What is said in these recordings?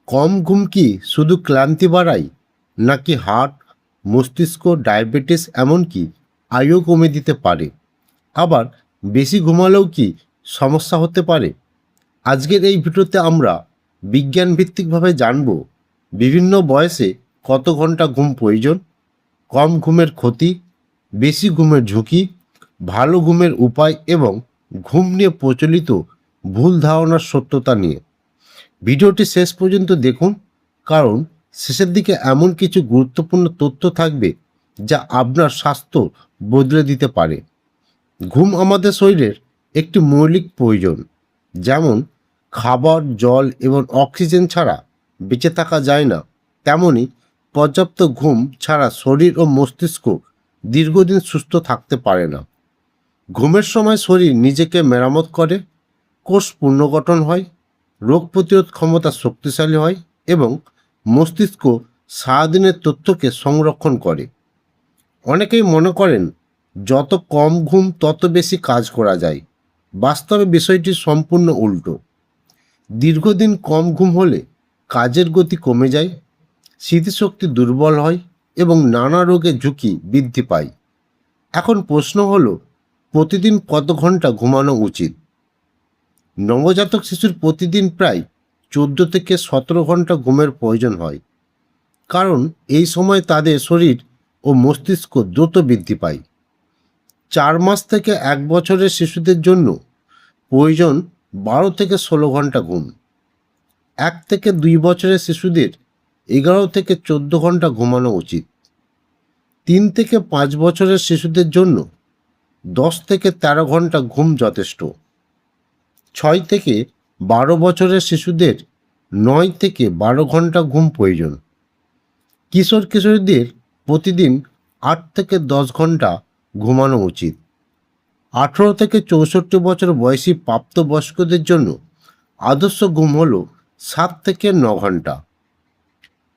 কম ঘুম কি শুধু ক্লান্তি বাড়ায়, নাকি হার্ট, মস্তিষ্ক, ডায়াবেটিস এমনকি আয়ু কমে দিতে পারে? আবার বেশি ঘুমালেও কি সমস্যা হতে পারে? আজকের এই ভিডিওতে আমরা বিজ্ঞান ভিত্তিকভাবে জানব বিভিন্ন বয়সে কত ঘন্টা ঘুম প্রয়োজন, কম ঘুমের ক্ষতি, বেশি ঘুমের ঝুঁকি, ভালো ঘুমের উপায় এবং ঘুম নিয়ে প্রচলিত ভুল ধারণার সত্যতা নিয়ে। ভিডিওটি শেষ পর্যন্ত দেখুন, কারণ শেষের দিকে এমন কিছু গুরুত্বপূর্ণ তথ্য থাকবে যা আপনার স্বাস্থ্য বদলে দিতে পারে। ঘুম আমাদের শরীরের একটি মৌলিক প্রয়োজন। যেমন খাবার, জল এবং অক্সিজেন ছাড়া বেঁচে থাকা যায় না, তেমনি পর্যাপ্ত ঘুম ছাড়া শরীর ও মস্তিষ্ক দীর্ঘদিন সুস্থ থাকতে পারে না। ঘুমের সময় শরীর নিজেকে মেরামত করে, কোষ পুনর্গঠন হয়, রোগ প্রতিরোধ ক্ষমতা শক্তিশালী হয় এবং মস্তিষ্ক সারাদিনের তথ্যকে সংরক্ষণ করে। অনেকেই মনে করেন যত কম ঘুম তত বেশি কাজ করা যায়। বাস্তবে বিষয়টি সম্পূর্ণ উল্টো। দীর্ঘদিন কম ঘুম হলে কাজের গতি কমে যায়, স্মৃতিশক্তি দুর্বল হয় এবং নানা রোগের ঝুঁকি বৃদ্ধি পায়। এখন প্রশ্ন হলো, প্রতিদিন কত ঘন্টা ঘুমানো উচিত? নবজাতক শিশুর প্রতিদিন প্রায় 14 থেকে 17 ঘন্টা ঘুমের প্রয়োজন হয়, কারণ এই সময় তাদের শরীর ও মস্তিষ্ক দ্রুত বৃদ্ধি পায়। 4 মাস থেকে 1 বছরের শিশুদের জন্য প্রয়োজন 12 থেকে 16 ঘন্টা ঘুম। 1 থেকে 2 বছরের শিশুদের 11 থেকে 14 ঘন্টা ঘুমানো উচিত। 3 থেকে 5 বছরের শিশুদের জন্য 10 থেকে 13 ঘন্টা ঘুম যথেষ্ট। 6 থেকে 12 বছরের শিশুদের 9 থেকে 12 ঘন্টা ঘুম প্রয়োজন। কিশোর কিশোরীদের প্রতিদিন 8 থেকে 10 ঘন্টা ঘুমানো উচিত। 18 থেকে 64 বছর বয়সী প্রাপ্তবয়স্কদের জন্য আদর্শ ঘুম হল 7 থেকে 9 ঘন্টা।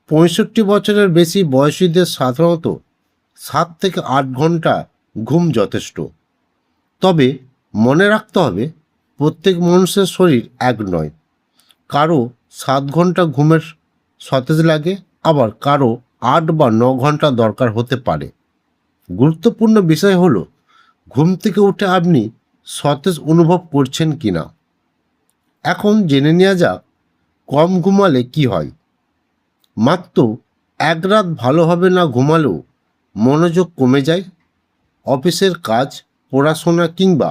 65 বছরের বেশি বয়সীদের সাধারণত 7 থেকে 8 ঘন্টা ঘুম যথেষ্ট। তবে মনে রাখতে হবে, প্রত্যেক মানুষের শরীর এক নয়। কারো 7 ঘন্টা ঘুমের সতেজ লাগে, আবার কারো 8 বা 9 ঘন্টা দরকার হতে পারে। গুরুত্বপূর্ণ বিষয় হলো, ঘুম থেকে উঠে আপনি সতেজ অনুভব করছেন কিনা। এখন জেনে নেওয়া যাক, কম ঘুমালে কি হয়। মাত্র 1 রাত ভালোভাবে না ঘুমালেও মনোযোগ কমে যায়, অফিসের কাজ, পড়াশোনা কিংবা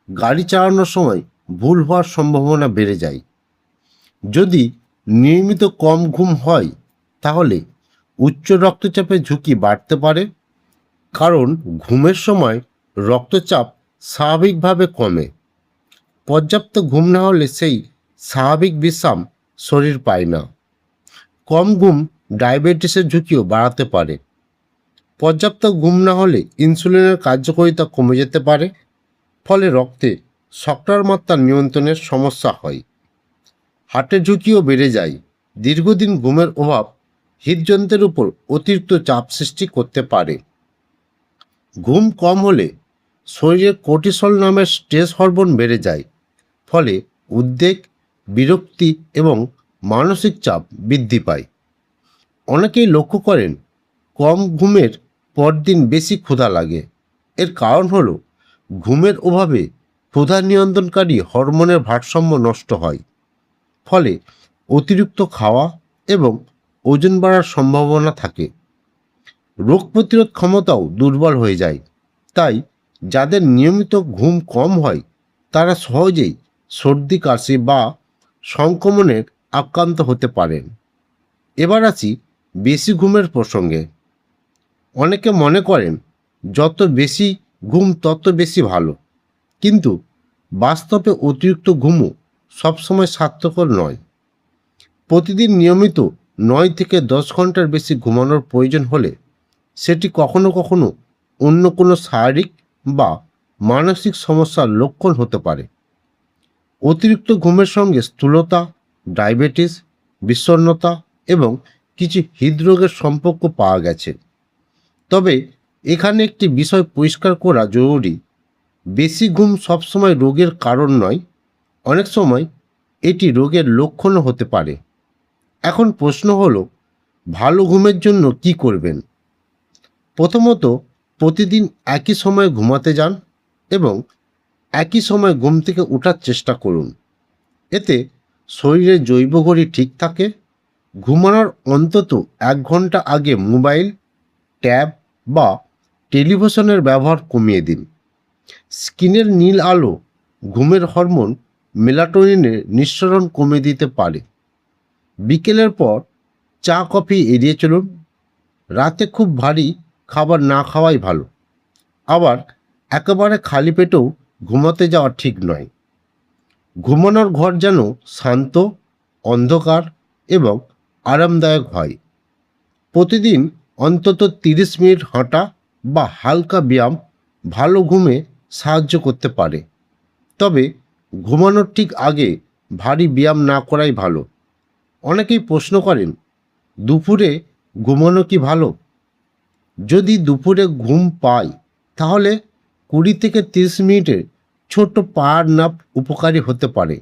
গাড়ি চালানোর সময় ভুল হওয়ার সম্ভাবনা বেড়ে যায়। যদি নিয়মিত কম ঘুম হয়, তাহলে উচ্চ রক্তচাপের ঝুঁকি বাড়তে পারে, কারণ ঘুমের সময় রক্তচাপ স্বাভাবিকভাবে কমে। পর্যাপ্ত ঘুম না হলে সেই স্বাভাবিক বিশ্রাম শরীর পায় না। কম ঘুম ডায়াবেটিসের ঝুঁকিও বাড়াতে পারে। পর্যাপ্ত ঘুম না হলে ইনসুলিনের কার্যকারিতা কমে যেতে পারে, ফলে রক্তে শর্করার মাত্রা নিয়ন্ত্রণের সমস্যা হয়। হার্টের ঝুঁকিও বেড়ে যায়। দীর্ঘদিন ঘুমের অভাব হৃদযন্ত্রের উপর অতিরিক্ত চাপ সৃষ্টি করতে পারে। ঘুম কম হলে শরীরে কর্টিসল নামের স্ট্রেস হরমোন বেড়ে যায়, ফলে উদ্বেগ, বিরক্তি এবং মানসিক চাপ বৃদ্ধি পায়। অনেকেই লক্ষ্য করেন কম ঘুমের পরদিন বেশি ক্ষুধা লাগে। এর কারণ হলো, ঘুমের অভাবে ক্ষুধা নিয়ন্ত্রণকারী হরমোনের ভারসাম্য নষ্ট হয়, ফলে অতিরিক্ত খাওয়া এবং ওজন বাড়ার সম্ভাবনা থাকে। রোগ প্রতিরোধ ক্ষমতাও দুর্বল হয়ে যায়। তাই যাদের নিয়মিত ঘুম কম হয়, তারা সহজেই সর্দি, কাশি বা সংক্রমণের আক্রান্ত হতে পারেন। এবার আসি বেশি ঘুমের প্রসঙ্গে। অনেকে মনে করেন যত বেশি ঘুম তত বেশি ভালো, কিন্তু বাস্তবে অতিরিক্ত ঘুমও সবসময় স্বাস্থ্যকর নয়। প্রতিদিন নিয়মিত 9 থেকে 10 ঘন্টার বেশি ঘুমানোর প্রয়োজন হলে সেটি কখনো কখনো অন্য কোনো শারীরিক বা মানসিক সমস্যার লক্ষণ হতে পারে। অতিরিক্ত ঘুমের সঙ্গে স্থূলতা, ডায়াবেটিস, বিষণ্ণতা এবং কিছু হৃদরোগের সম্পর্ক পাওয়া গেছে। তবে এখানে একটি বিষয় পরিষ্কার করা জরুরি, বেশি ঘুম সবসময় রোগের কারণ নয়। অনেক সময় এটি রোগের লক্ষণও হতে পারে। এখন প্রশ্ন হলো, ভালো ঘুমের জন্য কি করবেন? প্রথমত, প্রতিদিন একই সময়ে ঘুমাতে যান এবং একই সময় ঘুম থেকে ওঠার চেষ্টা করুন। এতে শরীরের জৈব ঘড়ি ঠিক থাকে। ঘুমানোর অন্তত 1 ঘন্টা আগে মোবাইল, ট্যাব বা টেলিভিশনের ব্যবহার কমিয়ে দিন। স্ক্রিনের নীল আলো ঘুমের হরমোন মেলাটোনিনের নিঃসরণ কমিয়ে দিতে পারে। বিকেলের পর চা কফি এড়িয়ে চলুন। রাতে খুব ভারী খাবার না খাওয়াই ভালো। আবার একেবারে খালি পেটেও ঘুমাতে যাওয়া ঠিক নয়। ঘুমানোর ঘর যেন শান্ত, অন্ধকার এবং আরামদায়ক হয়। প্রতিদিন অন্তত 30 মিনিট হাঁটা বা হালকা ব্যায়াম ভালো ঘুমে সাহায্য করতে পারে। তবে ঘুমানোর ঠিক আগে ভারী ব্যায়াম না করাই ভালো। অনেকেই প্রশ্ন করেন, দুপুরে ঘুমানো কি ভালো? যদি দুপুরে ঘুম পাই তাহলে 20 থেকে 30 মিনিটের ছোট্ট পাওয়ার ন্যাপ উপকারী হতে পারে।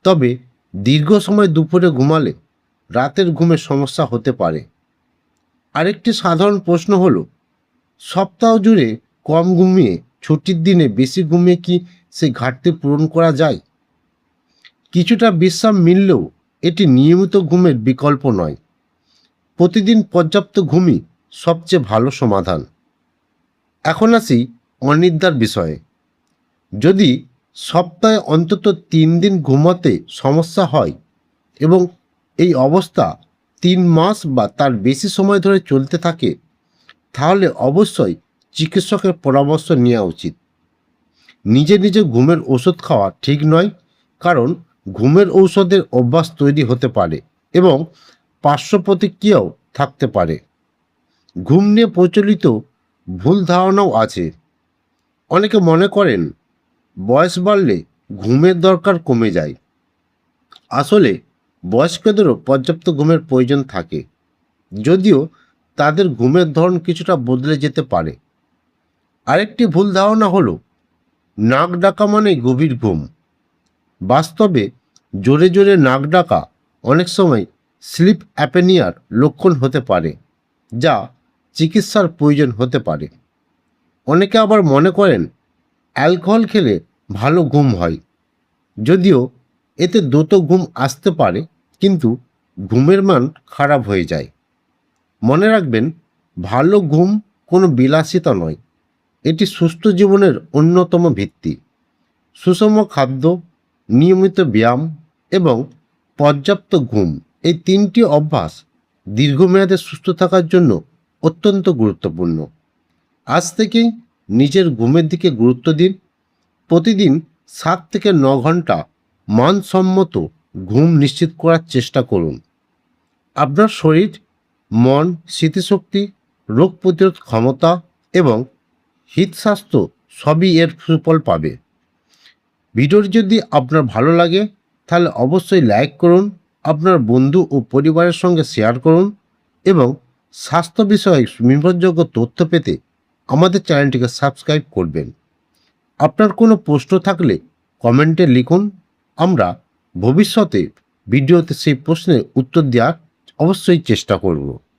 তবে দীর্ঘ সময় দুপুরে ঘুমালে রাতের ঘুমের সমস্যা হতে পারে। আরেকটি সাধারণ প্রশ্ন হলো, সপ্তাহ জুড়ে কম ঘুমিয়ে ছুটির দিনে বেশি ঘুমিয়ে কি সেই ঘাটতি পূরণ করা যায়? কিছুটা বিশ্রাম মিললেও এটি নিয়মিত ঘুমের বিকল্প নয়। প্রতিদিন পর্যাপ্ত ঘুমই সবচেয়ে ভালো সমাধান। এখন আসি অনিদ্রার বিষয়ে। যদি সপ্তাহে অন্তত 3 দিন ঘুমাতে সমস্যা হয় এবং এই অবস্থা 3 মাস বা তার বেশি সময় ধরে চলতে থাকে, তাহলে অবশ্যই চিকিৎসকের পরামর্শ নেওয়া উচিত। নিজে নিজে ঘুমের ওষুধ খাওয়া ঠিক নয়, কারণ ঘুমের ঔষধের অভ্যাস তৈরি হতে পারে এবং পার্শ্ব প্রতিক্রিয়াও থাকতে পারে। ঘুম নিয়ে প্রচলিত ভুল ধারণাও আছে। অনেকে মনে করেন বয়স বাড়লে ঘুমের দরকার কমে যায়। আসলে বয়স্কদেরও পর্যাপ্ত ঘুমের প্রয়োজন থাকে, যদিও তাদের ঘুমের ধরন কিছুটা বদলে যেতে পারে। আরেকটি ভুল ধারণা হলো নাক ডাকা মানে গভীর ঘুম। বাস্তবে জোরে জোরে নাক ডাকা অনেক সময় স্লিপ অ্যাপনিয়ার লক্ষণ হতে পারে, যা চিকিৎসার প্রয়োজন হতে পারে। অনেকে আবার মনে করেন অ্যালকোহল খেলে ভালো ঘুম হয়, যদিও এতে দ্রুত ঘুম আসতে পারে, কিন্তু ঘুমের মান খারাপ হয়ে যায়। মনে রাখবেন, ভালো ঘুম কোনো বিলাসিতা নয়, এটি সুস্থ জীবনের অন্যতম ভিত্তি। সুষম খাদ্য, নিয়মিত ব্যায়াম এবং পর্যাপ্ত ঘুম, এই 3টি অভ্যাস দীর্ঘমেয়াদে সুস্থ থাকার জন্য অত্যন্ত গুরুত্বপূর্ণ। আজ থেকেই নিজের ঘুমের দিকে গুরুত্ব দিন। প্রতিদিন 7 থেকে 9 ঘন্টা মানসম্মত ঘুম নিশ্চিত করার চেষ্টা করুন। আপনার শরীর, মন, স্মৃতিশক্তি, রোগ প্রতিরোধ ক্ষমতা এবং হৃদস্বাস্থ্য সবই এর সুফল পাবে। ভিডিওটি যদি আপনার ভালো লাগে তাহলে অবশ্যই লাইক করুন, আপনার বন্ধু ও পরিবারের সঙ্গে শেয়ার করুন এবং স্বাস্থ্য বিষয়ে নির্ভরযোগ্য তথ্য পেতে আমাদের চ্যানেলটিকে সাবস্ক্রাইব করবেন। আপনার কোনো প্রশ্ন থাকলে কমেন্টে লিখুন। আমরা ভবিষ্যতে ভিডিওতে সেই প্রশ্নের উত্তর দেওয়ার অবশ্যই চেষ্টা করব।